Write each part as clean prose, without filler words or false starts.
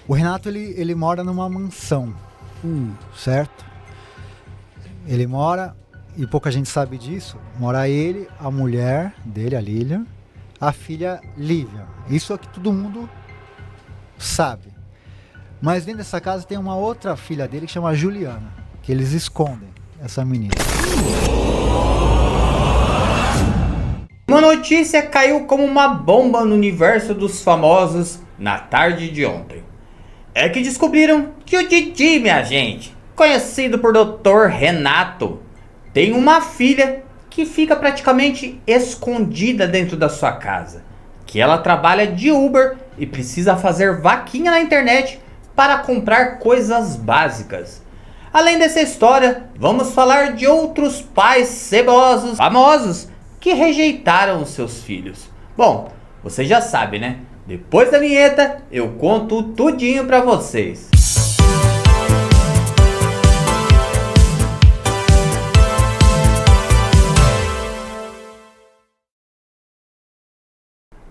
O Renato, ele mora numa mansão, certo? Ele mora, e pouca gente sabe disso, mora ele, a mulher dele, a Lilian, a filha Lívia. Isso é o que todo mundo sabe. Mas dentro dessa casa tem uma outra filha dele que chama Juliana, que eles escondem essa menina. Uma notícia caiu como uma bomba no universo dos famosos na tarde de ontem. É que descobriram que o Didi, minha gente, conhecido por Dr. Renato, tem uma filha que fica praticamente escondida dentro da sua casa. Que ela trabalha de Uber e precisa fazer vaquinha na internet para comprar coisas básicas. Além dessa história, vamos falar de outros pais cebosos, famosos, que rejeitaram os seus filhos. Bom, você já sabe, né? Depois da vinheta, eu conto tudinho pra vocês.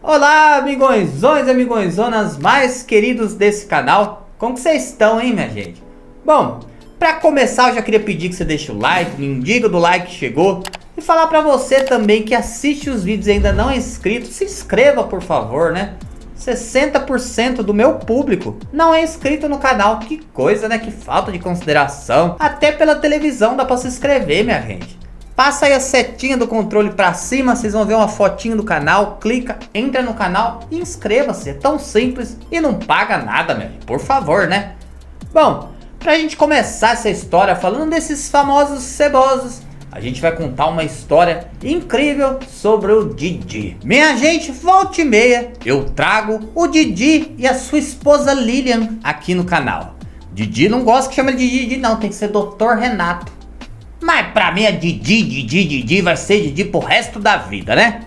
Olá, amigõezões e amigõezonas mais queridos desse canal. Como que vocês estão, hein, minha gente? Bom, pra começar eu já queria pedir que você deixe o like, me indica do like que chegou. E falar pra você também que assiste os vídeos e ainda não é inscrito, se inscreva por favor, né? 60% do meu público não é inscrito no canal. Que coisa, né? Que falta de consideração. Até pela televisão dá pra se inscrever, minha gente. Passa aí a setinha do controle pra cima, vocês vão ver uma fotinha do canal. Clica, entra no canal e inscreva-se. É tão simples e não paga nada, meu. Por favor, né? Bom, pra gente começar essa história falando desses famosos cebosos, a gente vai contar uma história incrível sobre o Didi. Minha gente, volta e meia, eu trago o Didi e a sua esposa Lilian aqui no canal. Didi não gosta que chame ele de Didi não, tem que ser Dr. Renato. Mas pra mim é Didi, vai ser Didi pro resto da vida, né?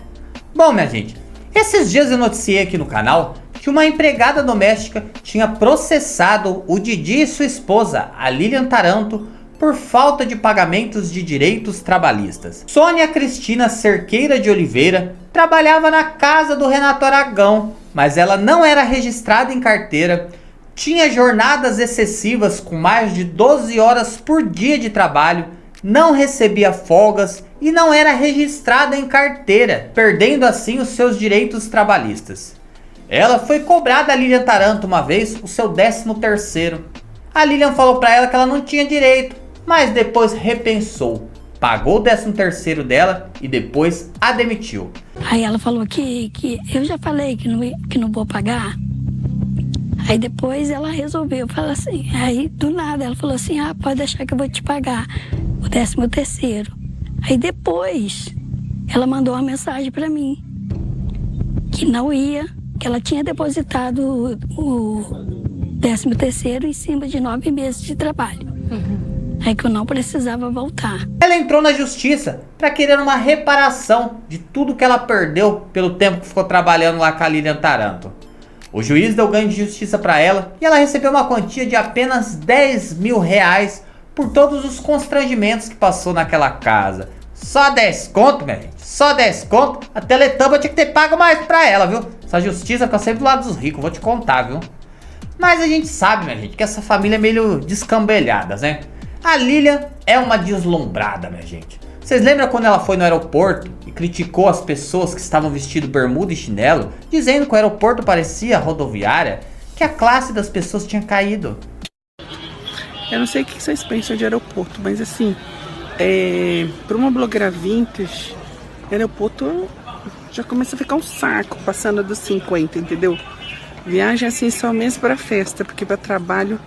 Bom, minha gente, esses dias eu noticiei aqui no canal que uma empregada doméstica tinha processado o Didi e sua esposa, a Lilian Taranto, por falta de pagamentos de direitos trabalhistas. Sônia Cristina Cerqueira de Oliveira trabalhava na casa do Renato Aragão, mas ela não era registrada em carteira, tinha jornadas excessivas com mais de 12 horas por dia de trabalho, não recebia folgas e não era registrada em carteira, perdendo assim os seus direitos trabalhistas. Ela foi cobrada a Lilian Taranto uma vez o seu 13º. A Lilian falou para ela que ela não tinha direito, mas depois repensou, pagou o 13º dela e depois a demitiu. Aí ela falou que eu já falei que não vou pagar. Aí depois ela resolveu, falar assim, aí do nada ela falou assim, pode deixar que eu vou te pagar o 13º. Aí depois ela mandou uma mensagem para mim, que não ia, que ela tinha depositado o 13º em cima de 9 meses de trabalho. É que eu não precisava voltar. Ela entrou na justiça para querer uma reparação de tudo que ela perdeu pelo tempo que ficou trabalhando lá com a Lilian Taranto. O juiz deu ganho de justiça para ela e ela recebeu uma quantia de apenas R$10.000 por todos os constrangimentos que passou naquela casa. Só 10 conto, minha gente, só 10 conto. A Teletubba tinha que ter pago mais pra ela, viu? Essa justiça fica sempre do lado dos ricos, vou te contar, viu? Mas a gente sabe, minha gente, que essa família é meio descambelhada, né? A Lilian é uma deslumbrada, minha gente. Vocês lembram quando ela foi no aeroporto e criticou as pessoas que estavam vestindo bermuda e chinelo, dizendo que o aeroporto parecia rodoviária, que a classe das pessoas tinha caído? Eu não sei o que vocês pensam de aeroporto, mas assim, para uma blogueira vintage, aeroporto já começa a ficar um saco, passando dos 50, entendeu? Viagem assim só mesmo para festa, porque para trabalho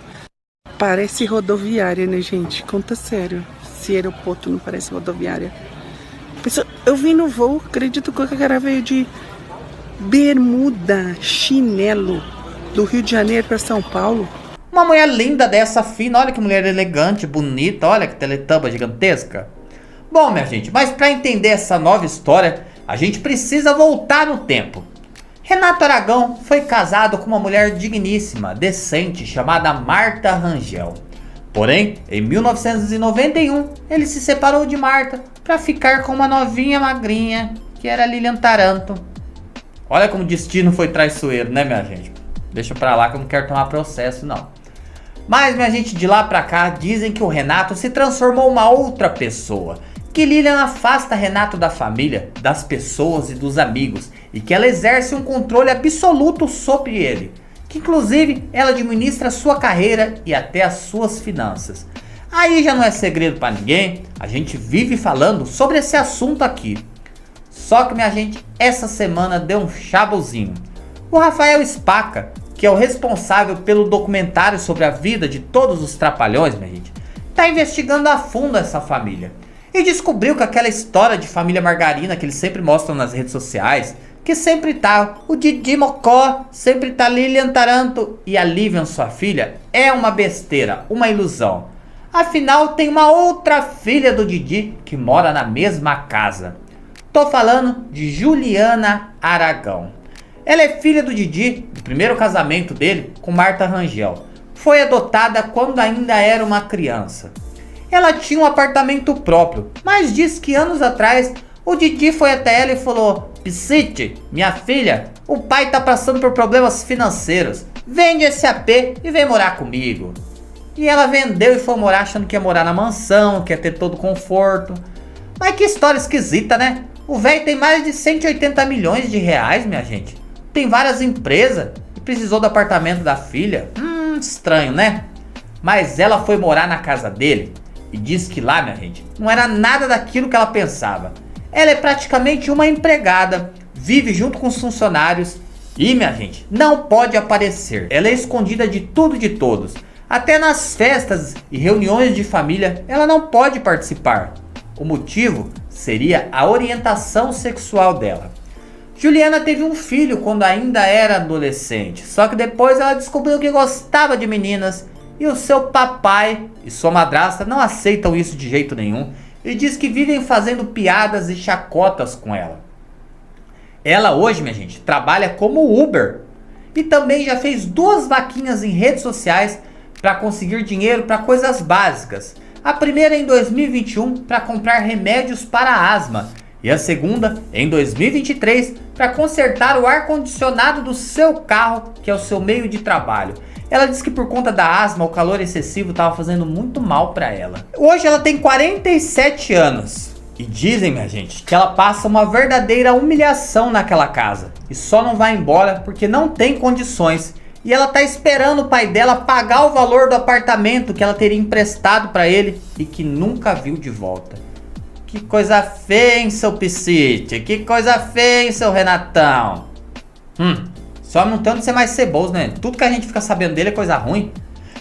parece rodoviária, né, gente? Conta sério, se aeroporto não parece rodoviária. Eu vim no voo, acredito que o cara veio de bermuda, chinelo, do Rio de Janeiro para São Paulo. Uma mulher linda dessa, fina, olha que mulher elegante, bonita, olha que Teletubba gigantesca. Bom, minha gente, mas para entender essa nova história, a gente precisa voltar no tempo. Renato Aragão foi casado com uma mulher digníssima, decente, chamada Marta Rangel. Porém, em 1991, ele se separou de Marta para ficar com uma novinha magrinha, que era Lilian Taranto. Olha como o destino foi traiçoeiro, né, minha gente? Deixa pra lá que eu não quero tomar processo, não. Mas, minha gente, de lá pra cá, dizem que o Renato se transformou uma outra pessoa. Que Lilian afasta Renato da família, das pessoas e dos amigos. E que ela exerce um controle absoluto sobre ele. Que, inclusive, ela administra a sua carreira e até as suas finanças. Aí já não é segredo pra ninguém, a gente vive falando sobre esse assunto aqui. Só que, minha gente, essa semana deu um chabuzinho. O Rafael Spaca, que é o responsável pelo documentário sobre a vida de todos os Trapalhões, minha gente, tá investigando a fundo essa família. E descobriu que aquela história de família margarina que eles sempre mostram nas redes sociais, que sempre tá o Didi Mocó, sempre tá Lilian Taranto e a Livian, sua filha, é uma besteira, uma ilusão. Afinal, tem uma outra filha do Didi que mora na mesma casa. Tô falando de Juliana Aragão. Ela é filha do Didi, do primeiro casamento dele com Marta Rangel. Foi adotada quando ainda era uma criança. Ela tinha um apartamento próprio, mas diz que anos atrás o Didi foi até ela e falou: Piscite, minha filha, o pai tá passando por problemas financeiros. Vende esse AP e vem morar comigo. E ela vendeu e foi morar achando que ia morar na mansão, que ia ter todo conforto. Mas que história esquisita, né? O velho tem mais de 180 milhões de reais, minha gente. Tem várias empresas e precisou do apartamento da filha. Estranho, né? Mas ela foi morar na casa dele e disse que lá, minha gente, não era nada daquilo que ela pensava. Ela é praticamente uma empregada, vive junto com os funcionários e, minha gente, não pode aparecer. Ela é escondida de tudo e de todos. Até nas festas e reuniões de família ela não pode participar. O motivo seria a orientação sexual dela. Juliana teve um filho quando ainda era adolescente, só que depois ela descobriu que gostava de meninas e o seu papai e sua madrasta não aceitam isso de jeito nenhum e diz que vivem fazendo piadas e chacotas com ela. Ela hoje, minha gente, trabalha como Uber e também já fez 2 vaquinhas em redes sociais para conseguir dinheiro para coisas básicas. A primeira em 2021 para comprar remédios para asma e a segunda em 2023 para consertar o ar-condicionado do seu carro, que é o seu meio de trabalho. Ela diz que por conta da asma, o calor excessivo estava fazendo muito mal para ela. Hoje ela tem 47 anos e dizem, minha gente, que ela passa uma verdadeira humilhação naquela casa e só não vai embora porque não tem condições. E ela tá esperando o pai dela pagar o valor do apartamento que ela teria emprestado para ele e que nunca viu de volta. Que coisa feia, hein, seu Piscite? Que coisa feia, hein, seu Renatão? Esse homem não tem onde ser mais ceboso, né? Tudo que a gente fica sabendo dele é coisa ruim.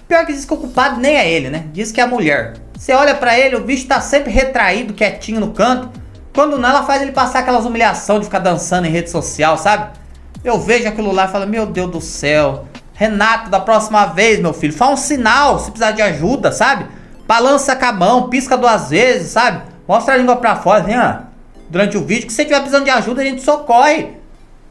Pior que diz que o culpado nem é ele, né? Diz que é a mulher. Você olha pra ele, o bicho tá sempre retraído, quietinho no canto. Quando não, ela faz ele passar aquelas humilhações de ficar dançando em rede social, sabe? Eu vejo aquilo lá e falo, meu Deus do céu. Renato, da próxima vez, meu filho, faz um sinal se precisar de ajuda, sabe? Balança com a mão, pisca 2 vezes, sabe? Mostra a língua pra fora, assim, ó. Durante o vídeo, que se você tiver precisando de ajuda, a gente socorre.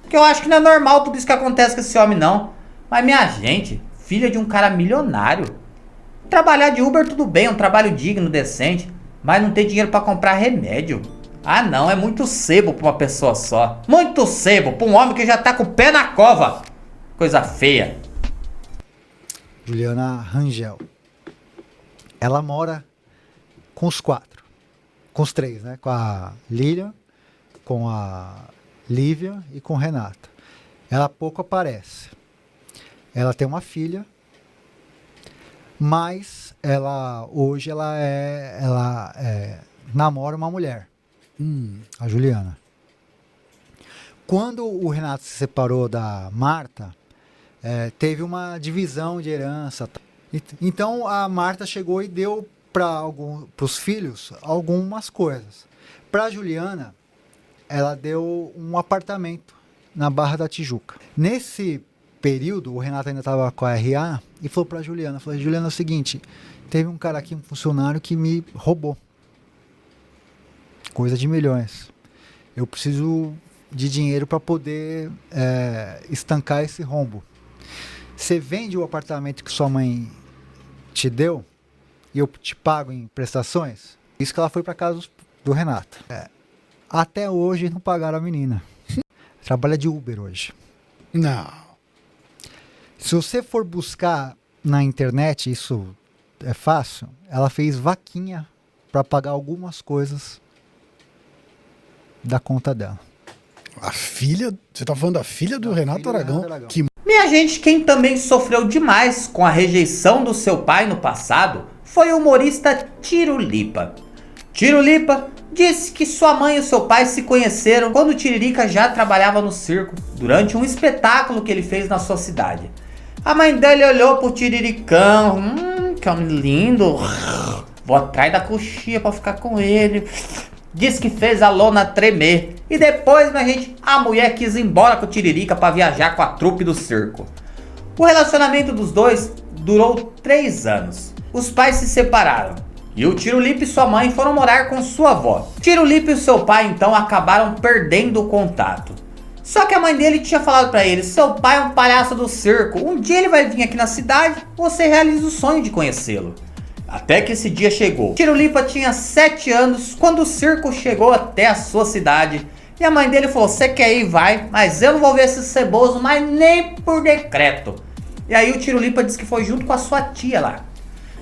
Porque eu acho que não é normal tudo isso que acontece com esse homem, não. Mas, minha gente, filha de um cara milionário. Trabalhar de Uber tudo bem, é um trabalho digno, decente. Mas não ter dinheiro pra comprar remédio. Ah, não, é muito sebo pra uma pessoa só. Muito sebo pra um homem que já tá com o pé na cova. Coisa feia. Juliana Rangel. Ela mora com os 4. Com os 3, né? Com a Lilian, com a Lívia e com o Renato. Ela pouco aparece. Ela tem uma filha, mas hoje ela namora uma mulher, a Juliana. Quando o Renato se separou da Marta, teve uma divisão de herança. Então a Marta chegou e deu para os filhos algumas coisas. Para a Juliana, ela deu um apartamento na Barra da Tijuca. Nesse período, o Renato ainda estava com a RA e falou para a Juliana, Juliana, é o seguinte, teve um cara aqui, um funcionário que me roubou. Coisa de milhões. Eu preciso de dinheiro para poder estancar esse rombo. Você vende o apartamento que sua mãe te deu e eu te pago em prestações? Isso que ela foi para casa do Renato. Até hoje não pagaram a menina. Trabalha de Uber hoje. Não. Se você for buscar na internet, isso é fácil, ela fez vaquinha para pagar algumas coisas da conta dela. A filha, você tá falando da filha do Renato Aragão, que Minha gente, quem também sofreu demais com a rejeição do seu pai no passado foi o humorista Tirulipa. Tirulipa disse que sua mãe e seu pai se conheceram quando o Tiririca já trabalhava no circo, durante um espetáculo que ele fez na sua cidade. A mãe dele olhou pro Tiriricão, que homem lindo, vou atrás da coxinha pra ficar com ele. Diz que fez a lona tremer. E depois, minha gente, a mulher quis ir embora com o Tiririca pra viajar com a trupe do circo. O relacionamento dos dois durou 3 anos. Os pais se separaram. E o Tirulipa e sua mãe foram morar com sua avó. Tirulipa e seu pai, então, acabaram perdendo o contato. Só que a mãe dele tinha falado pra ele: seu pai é um palhaço do circo. Um dia ele vai vir aqui na cidade, você realiza o sonho de conhecê-lo. Até que esse dia chegou. Tirulipa tinha 7 anos quando o circo chegou até a sua cidade. E a mãe dele falou: você quer ir, vai, mas eu não vou ver esse ceboso, mas nem por decreto. E aí o Tirulipa disse que foi junto com a sua tia lá.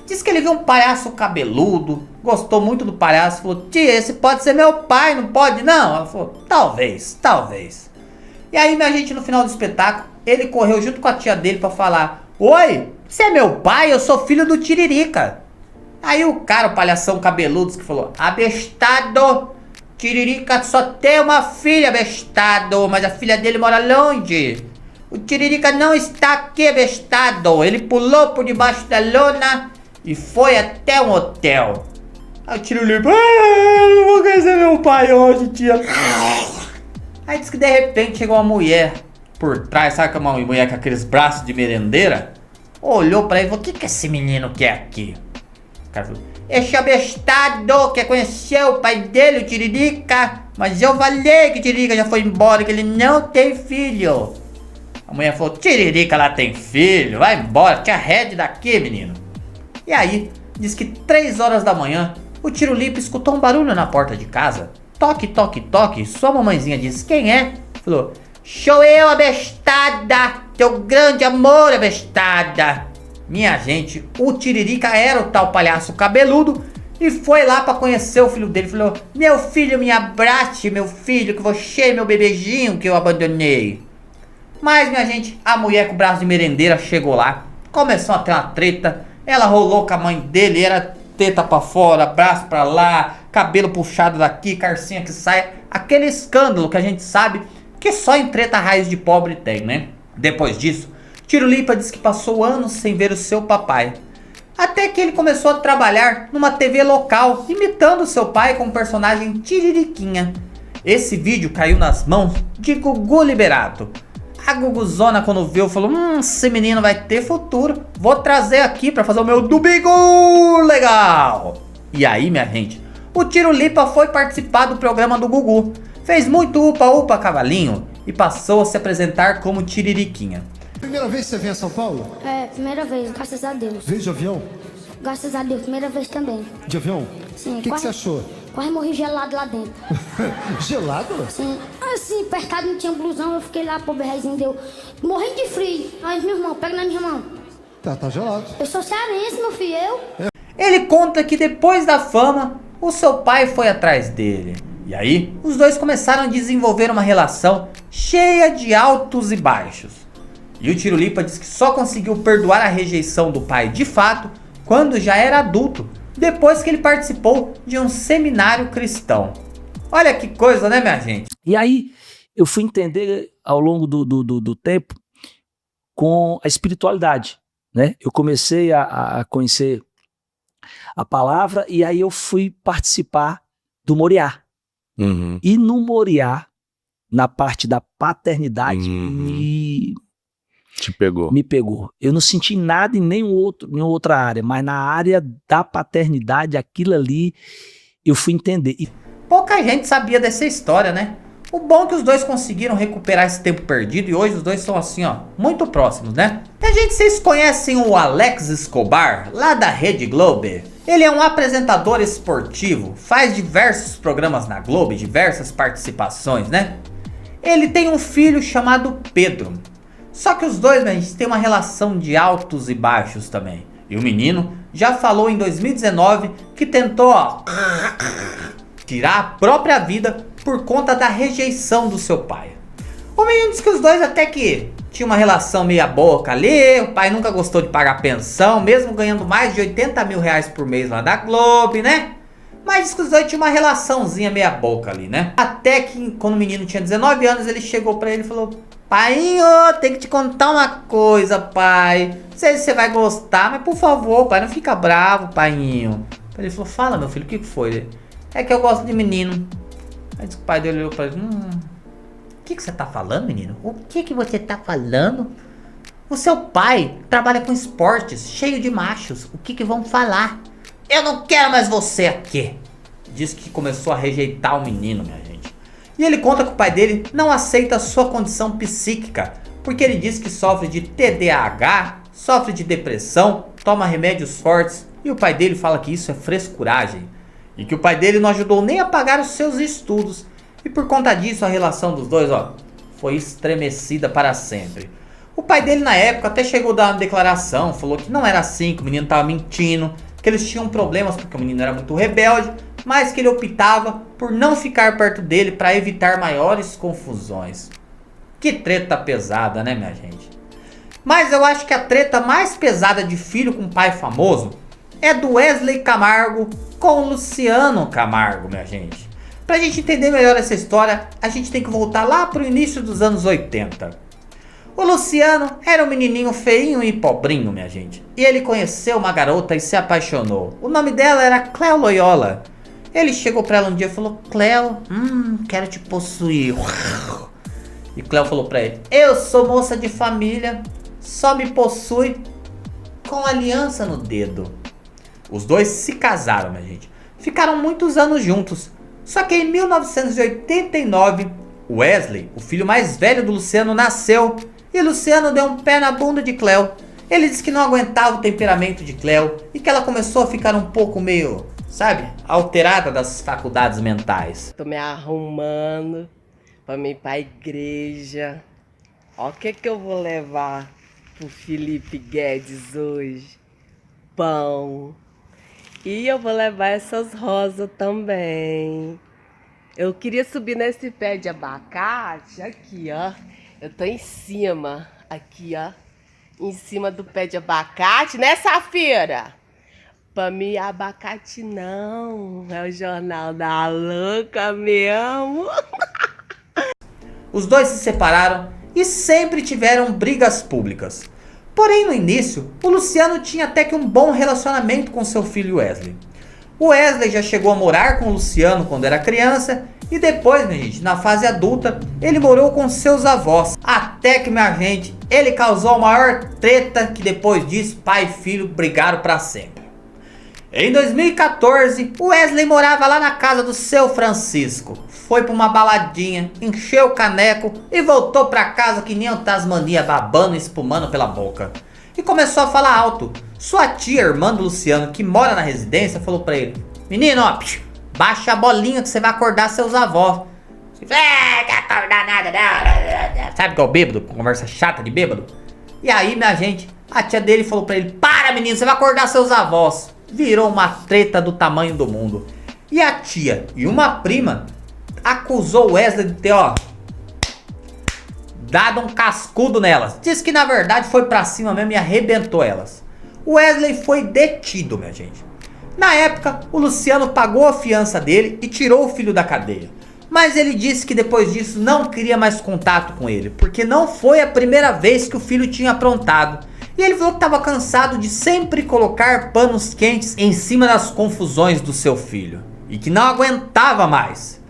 Disse que ele viu um palhaço cabeludo, gostou muito do palhaço, falou: tia, esse pode ser meu pai, não pode não? Ela falou: talvez, talvez. E aí, minha gente, no final do espetáculo, ele correu junto com a tia dele pra falar: oi, você é meu pai? Eu sou filho do Tiririca. Aí o cara, o palhação cabeludo, que falou: abestado, Tiririca só tem uma filha, abestado, mas a filha dele mora longe. O Tiririca não está aqui, abestado. Ele pulou por debaixo da lona e foi até um hotel. Aí o Tiririca: eu não vou conhecer meu pai hoje, tia. Aí disse que de repente chegou uma mulher por trás, sabe que é uma mulher com aqueles braços de merendeira? Olhou pra ele e falou: o que esse menino quer aqui? O cara falou: esse abestado quer conhecer o pai dele, o Tiririca, mas eu falei que o Tiririca já foi embora, que ele não tem filho. A mulher falou: Tiririca lá tem filho, vai embora, te arrede daqui, menino. E aí, diz que 3 horas da manhã, o Tirulipa escutou um barulho na porta de casa. Toque, toque, toque. Sua mamãezinha disse: quem é? Falou: sou eu, abestada, teu grande amor, abestada. Minha gente, o Tiririca era o tal palhaço cabeludo e foi lá pra conhecer o filho dele. Falou: meu filho, me abrace, meu filho, que você é meu bebezinho que eu abandonei. Mas, minha gente, a mulher com o braço de merendeira chegou lá, começou a ter uma treta. Ela rolou com a mãe dele, era teta pra fora, braço pra lá, cabelo puxado daqui, carcinha que sai. Aquele escândalo que a gente sabe que só em treta raiz de pobre tem, né? Depois disso, Tirulipa disse que passou anos sem ver o seu papai. Até que ele começou a trabalhar numa TV local, imitando seu pai com o personagem Tiririquinha. Esse vídeo caiu nas mãos de Gugu Liberato. A Guguzona, quando viu, falou: esse menino vai ter futuro, vou trazer aqui pra fazer o meu Dubigu legal. E aí, minha gente, o Tirulipa foi participar do programa do Gugu, fez muito upa-upa cavalinho e passou a se apresentar como Tiririquinha. Primeira vez que você vem a São Paulo? É, primeira vez, graças a Deus. Veio de avião? Graças a Deus, primeira vez também. De avião? Sim. O que você achou? Quase morri gelado lá dentro. Gelado? Sim. Assim, percado, não tinha blusão, eu fiquei lá, pobre rezinho, deu. Morrendo de frio. Mas, meu irmão, pega na minha mão. Tá gelado. Eu sou cearense, meu filho, eu. Ele conta que depois da fama, o seu pai foi atrás dele. E aí, os dois começaram a desenvolver uma relação cheia de altos e baixos. E o Tirulipa diz que só conseguiu perdoar a rejeição do pai de fato quando já era adulto, depois que ele participou de um seminário cristão. Olha que coisa, né, minha gente? E aí eu fui entender ao longo do tempo com a espiritualidade, né? Eu comecei a conhecer a palavra e aí eu fui participar do Moriá. Uhum. E no Moriá, na parte da paternidade, me pegou. Eu não senti nada em nenhuma outra área, mas na área da paternidade, aquilo ali, eu fui entender. Pouca gente sabia dessa história, né? O bom é que os dois conseguiram recuperar esse tempo perdido e hoje os dois são assim, ó, muito próximos, né? E a gente, vocês conhecem o Alex Escobar, lá da Rede Globo? Ele é um apresentador esportivo, faz diversos programas na Globo, diversas participações, né? Ele tem um filho chamado Pedro. Só que os dois, né, têm uma relação de altos e baixos também. E o menino já falou em 2019 que tentou, ó, tirar a própria vida por conta da rejeição do seu pai. O menino disse que os dois até que tinham uma relação meia boca ali, o pai nunca gostou de pagar pensão, mesmo ganhando mais de 80 mil reais por mês lá da Globo, né? Mas diz que os dois tinham uma relaçãozinha meia boca ali, né? Até que quando o menino tinha 19 anos, ele chegou pra ele e falou: Painho, tem que te contar uma coisa, pai. Não sei se você vai gostar, mas por favor, pai, não fica bravo, painho. Ele falou: fala, meu filho, o que foi? É que eu gosto de menino. Aí disse que o pai dele olhou pra ele: o que você tá falando, menino? O que você tá falando? O seu pai trabalha com esportes, cheio de machos. O que vão falar? Eu não quero mais você aqui. Diz que começou a rejeitar o menino, minha gente. E ele conta que o pai dele não aceita a sua condição psíquica, porque ele diz que sofre de TDAH, sofre de depressão, toma remédios fortes, e o pai dele fala que isso é frescuragem, e que o pai dele não ajudou nem a pagar os seus estudos, e por conta disso a relação dos dois, ó, foi estremecida para sempre. O pai dele na época até chegou a dar uma declaração, falou que não era assim, que o menino estava mentindo, que eles tinham problemas porque o menino era muito rebelde, mas que ele optava por não ficar perto dele para evitar maiores confusões. Que treta pesada, né, minha gente? Mas eu acho que a treta mais pesada de filho com pai famoso é do Wesley Camargo com o Luciano Camargo, minha gente. Pra gente entender melhor essa história, a gente tem que voltar lá pro início dos anos 80. O Luciano era um menininho feinho e pobrinho, minha gente. E ele conheceu uma garota e se apaixonou. O nome dela era Cleo Loyola. Ele chegou pra ela um dia e falou: Cleo, quero te possuir. E Cleo falou pra ele: eu sou moça de família, só me possui com aliança no dedo. Os dois se casaram, minha gente. Ficaram muitos anos juntos. Só que em 1989, Wesley, o filho mais velho do Luciano, nasceu. E Luciano deu um pé na bunda de Cleo. Ele disse que não aguentava o temperamento de Cleo e que ela começou a ficar um pouco meio, sabe, alterada das faculdades mentais. Tô me arrumando pra mim ir pra igreja. Ó, o que eu vou levar pro Felipe Guedes hoje? Pão. E eu vou levar essas rosas também. Eu queria subir nesse pé de abacate, aqui, ó. Eu tô em cima, aqui, ó. Em cima do pé de abacate, né, Safira? Pra mim, abacate não. É o jornal da louca mesmo. Os dois se separaram e sempre tiveram brigas públicas. Porém, no início, o Luciano tinha até que um bom relacionamento com seu filho Wesley. O Wesley já chegou a morar com o Luciano quando era criança e depois, minha gente, na fase adulta, ele morou com seus avós. Até que, minha gente, ele causou a maior treta que depois disso, pai e filho brigaram pra sempre. Em 2014, o Wesley morava lá na casa do seu Francisco. Foi pra uma baladinha, encheu o caneco e voltou pra casa que nem um Tasmania babando e espumando pela boca. E começou a falar alto. Sua tia, irmã do Luciano, que mora na residência, falou pra ele: menino, ó, baixa a bolinha que você vai acordar seus avós. Quer acordar nada não. Sabe que é o bêbado? Conversa chata de bêbado. E aí, minha gente, a tia dele falou pra ele: para, menino, você vai acordar seus avós. Virou uma treta do tamanho do mundo. E a tia e uma prima acusou o Wesley de ter, ó, dado um cascudo nelas. Diz que na verdade foi pra cima mesmo e arrebentou elas. O Wesley foi detido, minha gente. Na época, o Luciano pagou a fiança dele e tirou o filho da cadeia. Mas ele disse que depois disso não queria mais contato com ele, porque não foi a primeira vez que o filho tinha aprontado. E ele falou que estava cansado de sempre colocar panos quentes em cima das confusões do seu filho. E que não aguentava mais.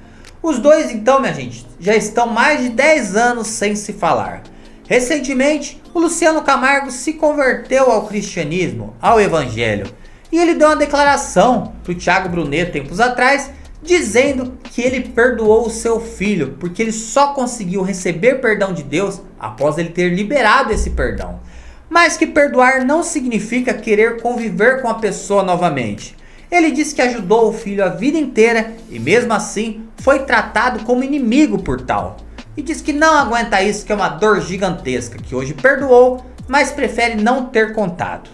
Os dois então, minha gente, já estão mais de 10 anos sem se falar. Recentemente, o Luciano Camargo se converteu ao cristianismo, ao evangelho. E ele deu uma declaração pro Thiago Brunet tempos atrás, dizendo que ele perdoou o seu filho, porque ele só conseguiu receber perdão de Deus após ele ter liberado esse perdão. Mas que perdoar não significa querer conviver com a pessoa novamente. Ele disse que ajudou o filho a vida inteira e mesmo assim foi tratado como inimigo por tal. e diz que não aguenta isso, que é uma dor gigantesca, que hoje perdoou, mas prefere não ter contato.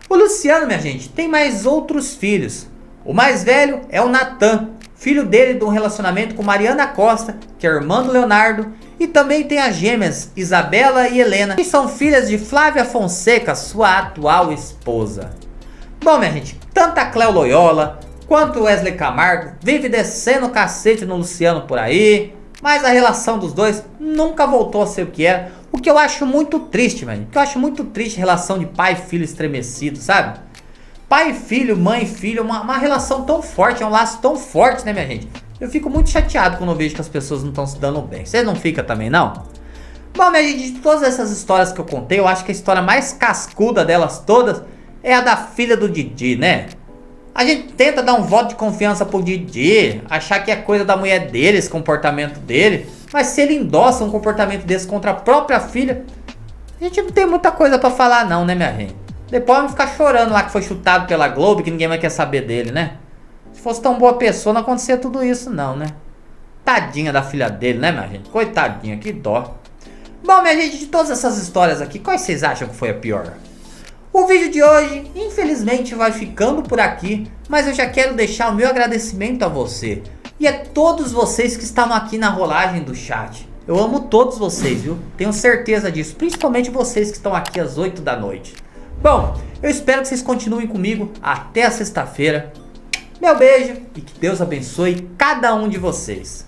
O Luciano, minha gente, tem mais outros filhos. O mais velho é o Natan, filho dele de um relacionamento com Mariana Costa, que é irmã do Leonardo, e também tem as gêmeas Isabela e Helena, que são filhas de Flávia Fonseca, sua atual esposa. Bom, minha gente, tanto a Cléo Loyola quanto o Wesley Camargo vive descendo o cacete no Luciano por aí, mas a relação dos dois nunca voltou a ser o que era, o que eu acho muito triste, minha gente. O que eu acho muito triste, relação de pai e filho estremecido, sabe? Pai e filho, mãe e filho, uma relação tão forte, é um laço tão forte, né, minha gente? Eu fico muito chateado quando eu vejo que as pessoas não estão se dando bem. Vocês não ficam também, não? Bom, minha gente, de todas essas histórias que eu contei, eu acho que a história mais cascuda delas todas é a da filha do Didi, né? A gente tenta dar um voto de confiança pro Didi, achar que é coisa da mulher dele, esse comportamento dele, mas se ele endossa um comportamento desse contra a própria filha, a gente não tem muita coisa pra falar não, né, minha gente? Depois vamos ficar chorando lá que foi chutado pela Globo e que ninguém mais quer saber dele, né? Se fosse tão boa pessoa, não acontecia tudo isso não, né? Tadinha da filha dele, né, minha gente? Coitadinha, que dó. Bom, minha gente, de todas essas histórias aqui, quais vocês acham que foi a pior? O vídeo de hoje, infelizmente, vai ficando por aqui, mas eu já quero deixar o meu agradecimento a você e a todos vocês que estavam aqui na rolagem do chat. Eu amo todos vocês, viu? Tenho certeza disso, principalmente vocês que estão aqui às 8 da noite. Bom, eu espero que vocês continuem comigo até a sexta-feira. Meu beijo e que Deus abençoe cada um de vocês.